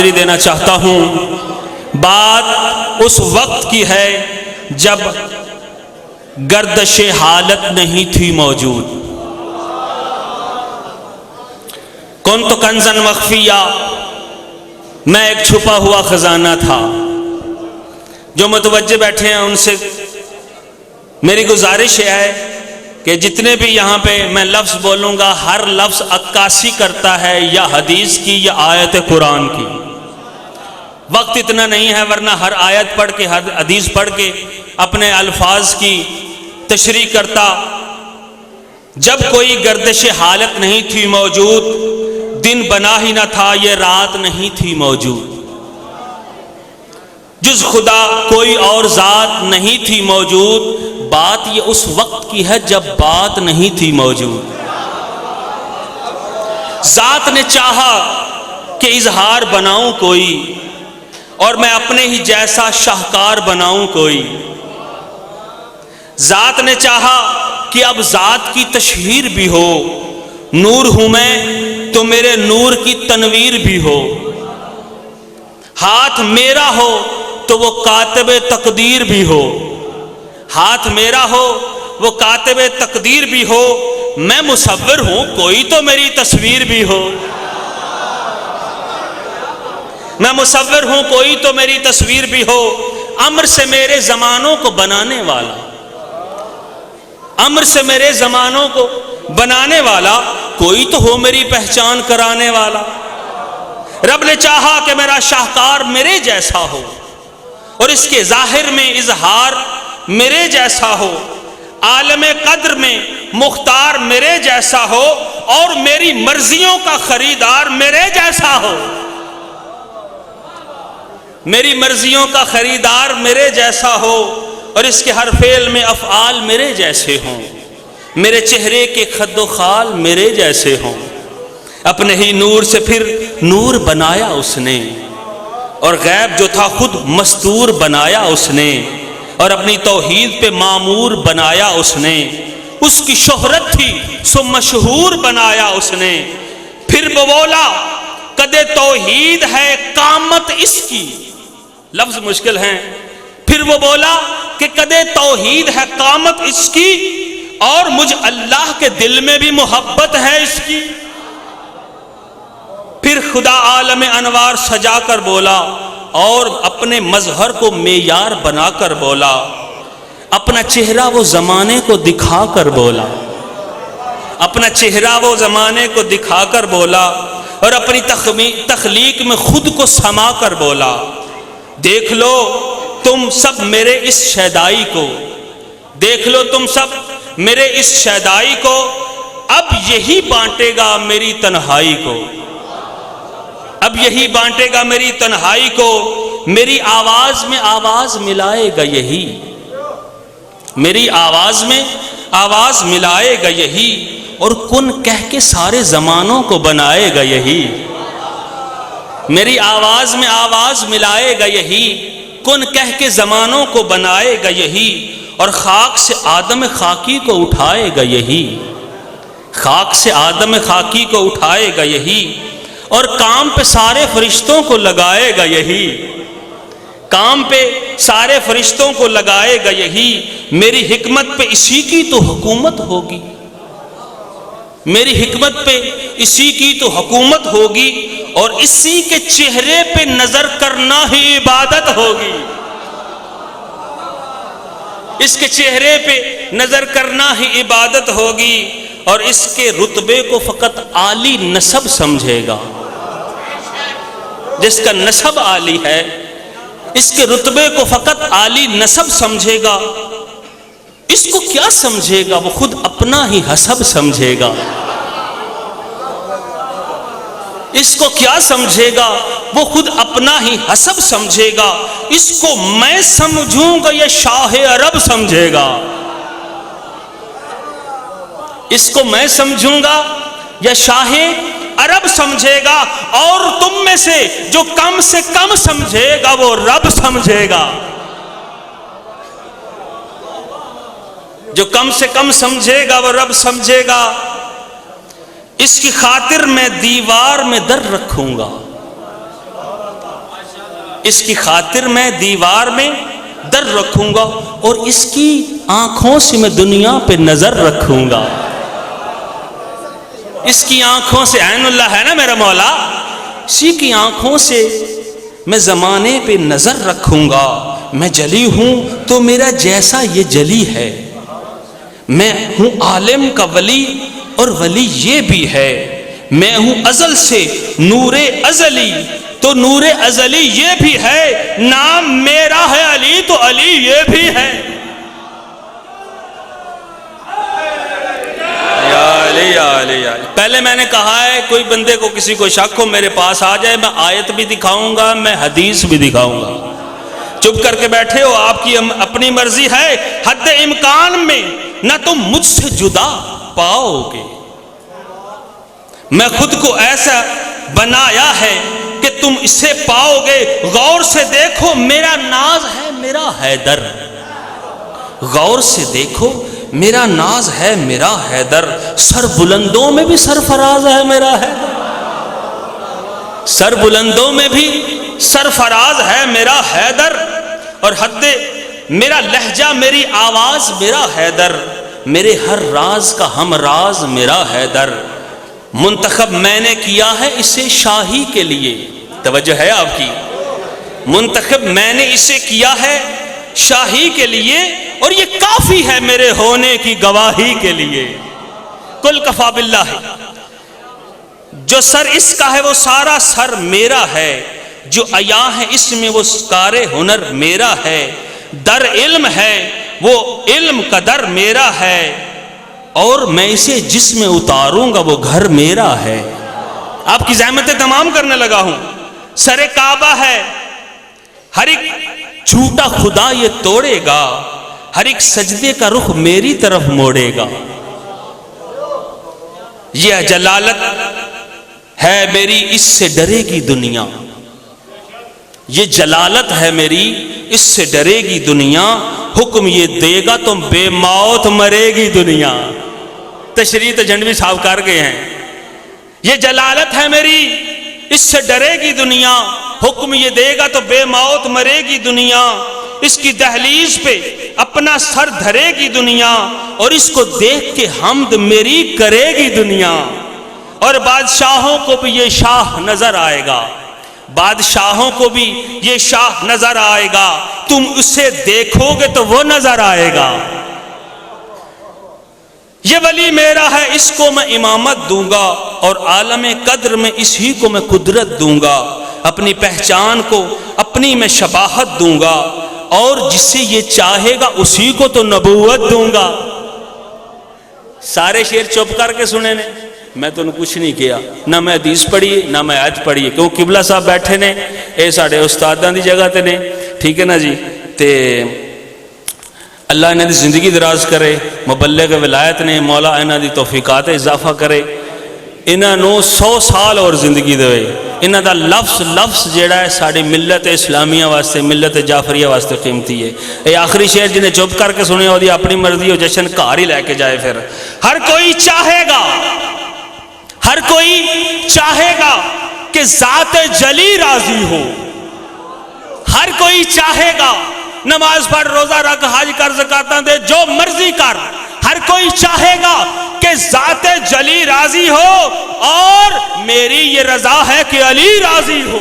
حاضری دینا چاہتا ہوں۔ بات اس وقت کی ہے جب گردش حالت نہیں تھی موجود۔ کون تو کنزن مخفیہ، میں ایک چھپا ہوا خزانہ تھا۔ جو متوجہ بیٹھے ہیں ان سے میری گزارش ہے کہ جتنے بھی یہاں پہ میں لفظ بولوں گا، ہر لفظ عکاسی کرتا ہے یا حدیث کی یا آیت قرآن کی۔ وقت اتنا نہیں ہے، ورنہ ہر آیت پڑھ کے ہر حدیث پڑھ کے اپنے الفاظ کی تشریح کرتا۔ جب کوئی گردش حالت نہیں تھی موجود، دن بنا ہی نہ تھا، یہ رات نہیں تھی موجود، جز خدا کوئی اور ذات نہیں تھی موجود۔ بات یہ اس وقت کی ہے جب بات نہیں تھی موجود۔ ذات نے چاہا کہ اظہار بناؤں کوئی، اور میں اپنے ہی جیسا شاہکار بناؤں کوئی۔ ذات نے چاہا کہ اب ذات کی تشہیر بھی ہو، نور ہوں میں تو میرے نور کی تنویر بھی ہو۔ ہاتھ میرا ہو تو وہ کاتب تقدیر بھی ہو، ہاتھ میرا ہو وہ کاتب تقدیر بھی ہو۔ میں مصور ہوں کوئی تو میری تصویر بھی ہو، میں مصور ہوں کوئی تو میری تصویر بھی ہو۔ امر سے میرے زمانوں کو بنانے والا، امر سے میرے زمانوں کو بنانے والا، کوئی تو ہو میری پہچان کرانے والا۔ رب نے چاہا کہ میرا شاہکار میرے جیسا ہو، اور اس کے ظاہر میں اظہار میرے جیسا ہو، عالم قدر میں مختار میرے جیسا ہو، اور میری مرضیوں کا خریدار میرے جیسا ہو، میری مرضیوں کا خریدار میرے جیسا ہو، اور اس کے ہر فعل میں افعال میرے جیسے ہوں، میرے چہرے کے خد و خال میرے جیسے ہوں۔ اپنے ہی نور سے پھر نور بنایا اس نے، اور غیب جو تھا خود مستور بنایا اس نے، اور اپنی توحید پہ معمور بنایا اس نے۔ اس کی شہرت تھی سو مشہور بنایا اس نے۔ پھر وہ بولا قدِ توحید ہے قامت اس کی، لفظ مشکل ہیں۔ پھر وہ بولا کہ قدِ توحید ہے قامت اس کی، اور مجھ اللہ کے دل میں بھی محبت ہے اس کی۔ پھر خدا عالم انوار سجا کر بولا، اور اپنے مظہر کو معیار بنا کر بولا، اپنا چہرہ وہ زمانے کو دکھا کر بولا، اپنا چہرہ وہ زمانے کو دکھا کر بولا، اور اپنی تخلیق میں خود کو سما کر بولا، دیکھ لو تم سب میرے اس شیدائی کو، دیکھ لو تم سب میرے اس شیدائی کو، اب یہی بانٹے گا میری تنہائی کو، اب یہی بانٹے گا میری تنہائی کو۔ میری آواز میں آواز ملائے گا یہی، میری آواز میں آواز ملائے گا یہی، اور کن کہہ کے سارے زمانوں کو بنائے گا یہی۔ میری آواز میں آواز ملائے گا یہی، کن کہہ کے زمانوں کو بنائے گا یہی، اور خاک سے آدم خاکی کو اٹھائے گا یہی، خاک سے آدم خاکی کو اٹھائے گا یہی، اور کام پہ سارے فرشتوں کو لگائے گا یہی، کام پہ سارے فرشتوں کو لگائے گا یہی۔ میری حکمت پہ اسی کی تو حکومت ہوگی، میری حکمت پہ اسی کی تو حکومت ہوگی، اور اسی کے چہرے پہ نظر کرنا ہی عبادت ہوگی، اس کے چہرے پہ نظر کرنا ہی عبادت ہوگی، اور اس کے رتبے کو فقط عالی نسب سمجھے گا۔ جس کا نسب عالی ہے اس کے رتبے کو فقط عالی نسب سمجھے گا۔ اس کو کیا سمجھے گا؟ وہ خود اپنا ہی حسب سمجھے گا۔ اس کو کیا سمجھے گا؟ وہ خود اپنا ہی حسب سمجھے گا۔ اس کو میں سمجھوں گا یا شاہ عرب سمجھے گا؟ اس کو میں سمجھوں گا یا شاہ عرب سمجھے گا، اور تم میں سے جو کم سے کم سمجھے گا وہ رب سمجھے گا، جو کم سے کم سمجھے گا وہ رب سمجھے گا۔ اس کی خاطر میں دیوار میں در رکھوں گا، اس کی خاطر میں دیوار میں در رکھوں گا اور اس کی آنکھوں سے میں دنیا پہ نظر رکھوں گا. اس کی آنکھوں سے، عین اللہ ہے نا میرا مولا، اسی کی آنکھوں سے میں زمانے پہ نظر رکھوں گا. میں جلی ہوں تو میرا جیسا یہ جلی ہے. میں ہوں عالم کا ولی اور ولی یہ بھی ہے. میں ہوں ازل سے نور ازلی تو نور ازلی یہ بھی ہے. نام میرا ہے علی تو علی یہ بھی ہے. یا علی یا علی یا علی. پہلے میں نے کہا ہے کوئی بندے کو کسی کو شک ہو میرے پاس آ جائے، میں آیت بھی دکھاؤں گا، میں حدیث بھی دکھاؤں گا. چپ کر کے بیٹھے ہو، آپ کی اپنی مرضی ہے. حد امکان میں نہ تم مجھ سے جدا پاؤ گے. میں خود کو ایسا بنایا ہے کہ تم اسے پاؤ گے. غور سے دیکھو میرا ناز ہے میرا حیدر. غور سے دیکھو میرا ناز ہے میرا حیدر. سر بلندوں میں بھی سرفراز ہے میرا حیدر. سر بلندوں میں بھی سرفراز ہے میرا حیدر. اور حد میرا لہجہ میری آواز میرا حیدر. میرے ہر راز کا ہم راز میرا حیدر. منتخب میں نے کیا ہے اسے شاہی کے لیے. توجہ ہے آپ کی. منتخب میں نے اسے کیا ہے شاہی کے لیے اور یہ کافی ہے میرے ہونے کی گواہی کے لیے. کل کفا باللہ. جو سر اس کا ہے وہ سارا سر میرا ہے. جو عیا ہے اس میں وہ کار ہنر میرا ہے. در علم ہے وہ علم کا در میرا ہے. اور میں اسے جس میں اتاروں گا وہ گھر میرا ہے. آپ کی زحمتیں تمام کرنے لگا ہوں. سر کعبہ ہے. ہر ایک جھوٹا خدا یہ توڑے گا. ہر ایک سجدے کا رخ میری طرف موڑے گا. یہ جلالت ہے میری اس سے ڈرے گی دنیا. یہ جلالت ہے میری اس سے ڈرے گی دنیا. حکم یہ دے گا تم بے موت مرے گی دنیا. تشریح تو جھنڈوی صاحب کر گئے ہیں. یہ جلالت ہے میری اس سے ڈرے گی دنیا. حکم یہ دے گا تو بے موت مرے گی دنیا. اس کی دہلیز پہ اپنا سر دھرے گی دنیا اور اس کو دیکھ کے حمد میری کرے گی دنیا. اور بادشاہوں کو بھی یہ شاہ نظر آئے گا. بادشاہوں کو بھی یہ شاہ نظر آئے گا. تم اسے دیکھو گے تو وہ نظر آئے گا. یہ ولی میرا ہے اس کو میں امامت دوں گا اور عالم قدر میں اسی کو میں قدرت دوں گا. اپنی پہچان کو اپنی میں شباہت دوں گا اور جسے یہ چاہے گا اسی کو تو نبوت دوں گا. سارے شعر چپ کر کے سنے نے. میں تو کچھ نہیں کیا. نہ میں حدیث پڑھی نہ میں آیت پڑھی. کیوں قبلہ صاحب بیٹھے نے اے ساڑے استاداں دی جگہ تے نے. ٹھیک ہے نا جی. تے اللہ انہاں دی زندگی دراز کرے. مبلغ ولایت نے مولا انہاں دی توفیقات اضافہ کرے. انہاں نو 100 سال اور زندگی دے. انہاں دا لفظ جیڑا ہے ساڑی ملت اسلامیہ واسطے ملت جعفریہ واسطے قیمتی ہے. اے آخری شعر جنہیں چپ کر کے سنے ہو دی اپنی مرضی ہو جشن گھر ہی لے کے جائے. پھر ہر کوئی چاہے گا کہ ذات جلی راضی ہو. ہر کوئی چاہے گا نماز پڑھ روزہ رکھ حج کر زکاتاں دے جو مرضی کر. ہر کوئی چاہے گا کہ ذات جلی راضی ہو اور میری یہ رضا ہے کہ علی راضی ہو.